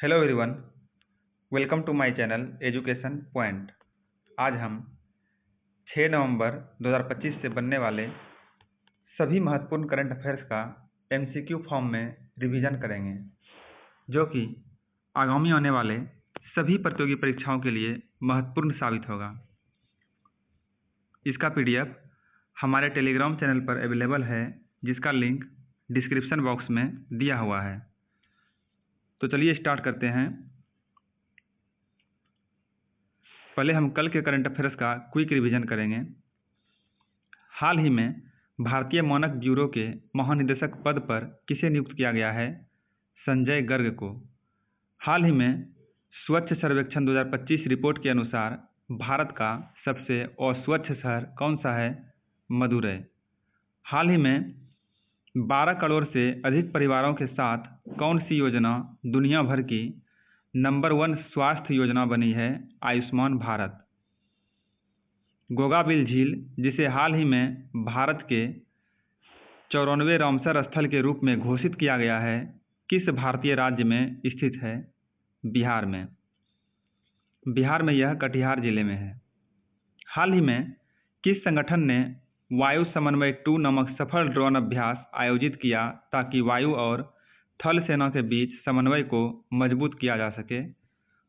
Hello everyone, welcome to my channel education point. आज हम 6 नवंबर 2025 से बनने वाले सभी महत्वपूर्ण करंट अफेयर्स का एमसीक्यू फॉर्म में रिवीजन करेंगे, जो कि आगामी आने वाले सभी प्रतियोगी परीक्षाओं के लिए महत्वपूर्ण साबित होगा। इसका पीडीएफ हमारे टेलीग्राम चैनल पर अवेलेबल है, जिसका लिंक डिस्क्रिप्शन बॉक्स में दिया हुआ है। तो चलिए स्टार्ट करते हैं। पहले हम कल के करंट अफेयर्स का क्विक रिवीजन करेंगे। हाल ही में भारतीय मानक ब्यूरो के महानिदेशक पद पर किसे नियुक्त किया गया है? संजय गर्ग को। हाल ही में स्वच्छ सर्वेक्षण 2025 रिपोर्ट के अनुसार भारत का सबसे अस्वच्छ शहर कौन सा है? मदुरै। हाल ही में 12 करोड़ से अधिक परिवारों के साथ कौन सी योजना दुनिया भर की नंबर 1 स्वास्थ्य योजना बनी है? आयुष्मान भारत। गोगाबिल झील, जिसे हाल ही में भारत के 94वें रामसर स्थल के रूप में घोषित किया गया है, किस भारतीय राज्य में स्थित है? बिहार में। बिहार में यह कटिहार जिले में है। हाल ही में किस संगठन ने वायु समन्वय 2 नामक सफल ड्रोन अभ्यास आयोजित किया ताकि वायु और थल सेना के बीच समन्वय को मजबूत किया जा सके?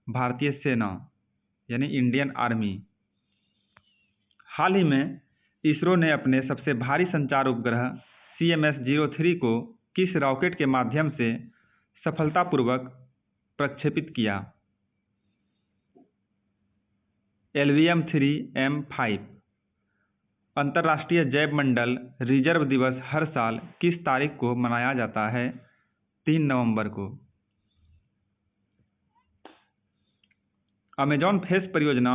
भारतीय सेना यानी इंडियन आर्मी। हाल ही में इसरो ने अपने सबसे भारी संचार उपग्रह CMS-03 को किस रॉकेट के माध्यम से सफलतापूर्वक प्रक्षेपित किया? LVM-3M5। अंतर्राष्ट्रीय जैव मंडल रिजर्व दिवस हर साल किस तारीख को मनाया जाता है? 3 नवंबर को। अमेजॉन फेस परियोजना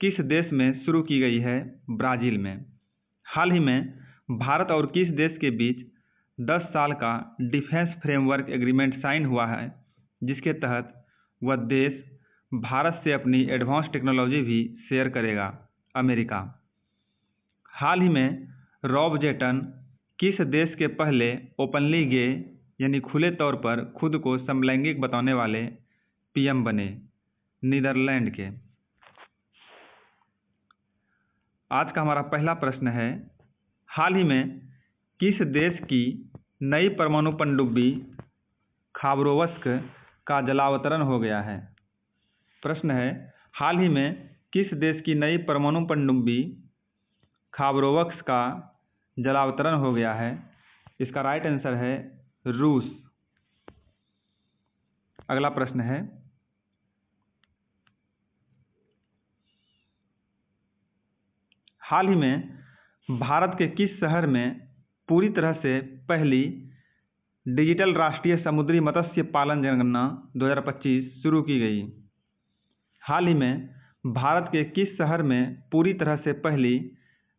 किस देश में शुरू की गई है? ब्राज़ील में। हाल ही में भारत और किस देश के बीच 10 साल का डिफेंस फ्रेमवर्क एग्रीमेंट साइन हुआ है, जिसके तहत वह देश भारत से अपनी एडवांस टेक्नोलॉजी भी शेयर करेगा? अमेरिका। हाल ही में रॉब जेटन किस देश के पहले ओपनली गे यानी खुले तौर पर खुद को समलैंगिक बताने वाले PM बने? नीदरलैंड के। आज का हमारा पहला प्रश्न है, हाल ही में किस देश की नई परमाणु पनडुब्बी खाबरोवस्क का जलावतरण हो गया है? प्रश्न है, हाल ही में किस देश की नई परमाणु पनडुब्बी खाबरोवस्क का जलावतरण हो गया है? इसका राइट आंसर है रूस। अगला प्रश्न है, हाल ही में भारत के किस शहर में पूरी तरह से पहली डिजिटल राष्ट्रीय समुद्री मत्स्य पालन जनगणना 2025 शुरू की गई? हाल ही में भारत के किस शहर में पूरी तरह से पहली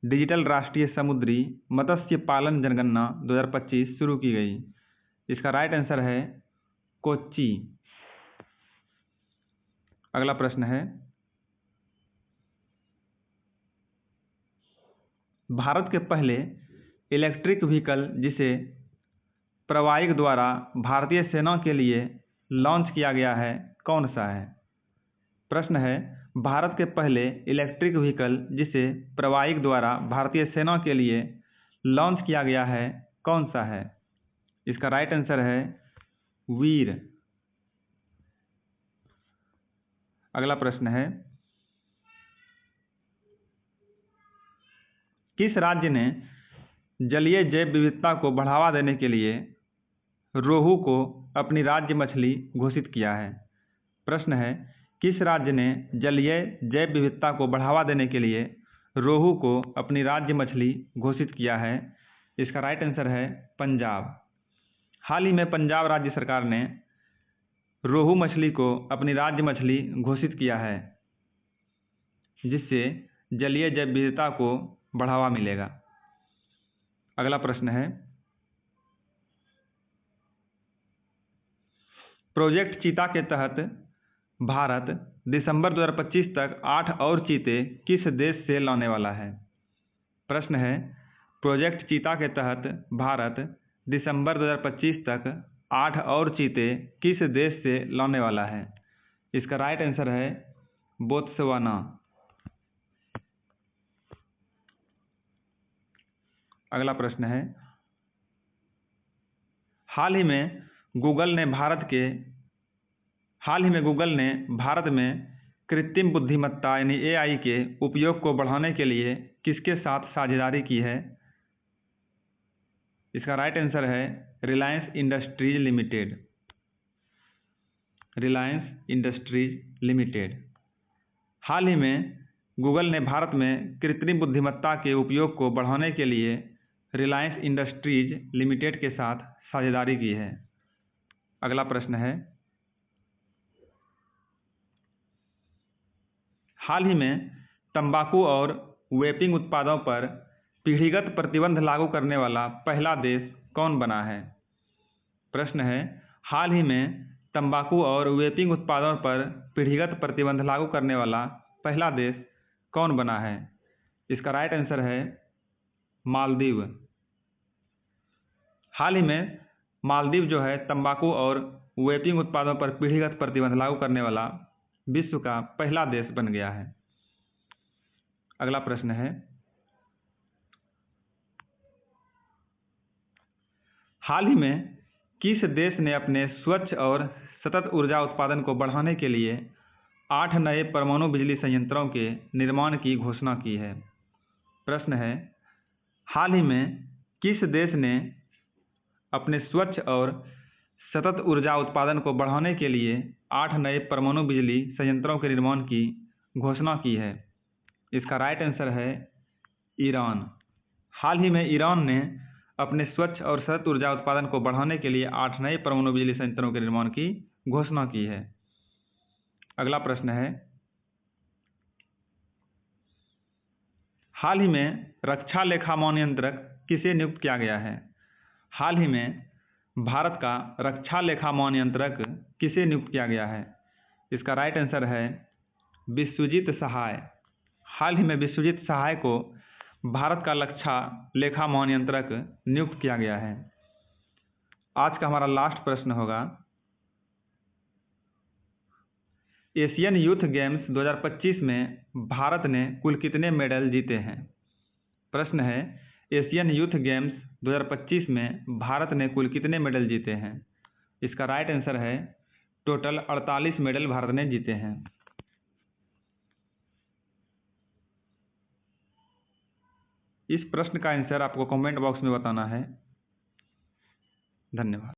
डिजिटल राष्ट्रीय समुद्री मत्स्य पालन जनगणना 2025 शुरू की गई? इसका राइट आंसर है कोच्चि। अगला प्रश्न है, भारत के पहले इलेक्ट्रिक व्हीकल जिसे प्रवाइग द्वारा भारतीय सेना के लिए लॉन्च किया गया है, कौन सा है? प्रश्न है, भारत के पहले इलेक्ट्रिक व्हीकल जिसे प्रवाइग द्वारा भारतीय सेना के लिए लॉन्च किया गया है, कौन सा है? इसका राइट आंसर है वीर। अगला प्रश्न है, किस राज्य ने जलीय जैव विविधता को बढ़ावा देने के लिए रोहू को अपनी राज्य मछली घोषित किया है? प्रश्न है, किस राज्य ने जलीय जैव विविधता को बढ़ावा देने के लिए रोहू को अपनी राज्य मछली घोषित किया है? इसका राइट आंसर है पंजाब। हाल ही में पंजाब राज्य सरकार ने रोहू मछली को अपनी राज्य मछली घोषित किया है, जिससे जलीय जैव विविधता को बढ़ावा मिलेगा। अगला प्रश्न है, प्रोजेक्ट चीता के तहत भारत दिसंबर 2025 तक 8 और चीते किस देश से लाने वाला है? प्रश्न है, प्रोजेक्ट चीता के तहत भारत दिसंबर 2025 तक 8 और चीते किस देश से लाने वाला है? इसका राइट आंसर है बोत्सवाना। अगला प्रश्न है, हाल ही में गूगल ने भारत में कृत्रिम बुद्धिमत्ता यानी AI के उपयोग को बढ़ाने के लिए किसके साथ साझेदारी की है? इसका राइट आंसर है Reliance Industries Limited. Reliance Industries Limited. हाल ही में गूगल ने भारत में कृत्रिम बुद्धिमत्ता के उपयोग को बढ़ाने के लिए रिलायंस इंडस्ट्रीज लिमिटेड के साथ साझेदारी की है। अगला प्रश्न है, हाल ही में तंबाकू और वेपिंग उत्पादों पर पीढ़ीगत प्रतिबंध लागू करने वाला पहला देश कौन बना है? प्रश्न है, हाल ही में तंबाकू और वेपिंग उत्पादों पर पीढ़ीगत प्रतिबंध लागू करने वाला पहला देश कौन बना है? इसका राइट आंसर है मालदीव। हाल ही में मालदीव जो है तंबाकू और वेपिंग उत्पादों पर पीढ़ीगत प्रतिबंध लागू करने वाला विश्व का पहला देश बन गया है। अगला प्रश्न है, हाल ही में किस देश ने अपने स्वच्छ और सतत ऊर्जा उत्पादन को बढ़ाने के लिए 8 नए परमाणु बिजली संयंत्रों के निर्माण की घोषणा की है? प्रश्न है, हाल ही में किस देश ने अपने स्वच्छ और सतत ऊर्जा उत्पादन को बढ़ाने के लिए 8 नए परमाणु बिजली संयंत्रों के निर्माण की घोषणा की है? इसका राइट आंसर है ईरान। हाल ही में ईरान ने अपने स्वच्छ और सतत ऊर्जा उत्पादन को बढ़ाने के लिए 8 नए परमाणु बिजली संयंत्रों के निर्माण की घोषणा की है। अगला प्रश्न है, हाल ही में रक्षा लेखा महानियंत्रक किसे नियुक्त किया गया है? हाल ही में भारत का रक्षा लेखा महानियंत्रक किसे नियुक्त किया गया है? इसका राइट आंसर है विश्वजीत सहाय। हाल ही में विश्वजीत सहाय को भारत का रक्षा लेखा महानियंत्रक नियुक्त किया गया है। आज का हमारा लास्ट प्रश्न होगा, एशियन यूथ गेम्स 2025 में भारत ने कुल कितने मेडल जीते हैं? प्रश्न है, एशियन यूथ गेम्स 2025 में भारत ने कुल कितने मेडल जीते हैं? इसका राइट आंसर है टोटल 48 मेडल भारत ने जीते हैं। इस प्रश्न का आंसर आपको कमेंट बॉक्स में बताना है। धन्यवाद।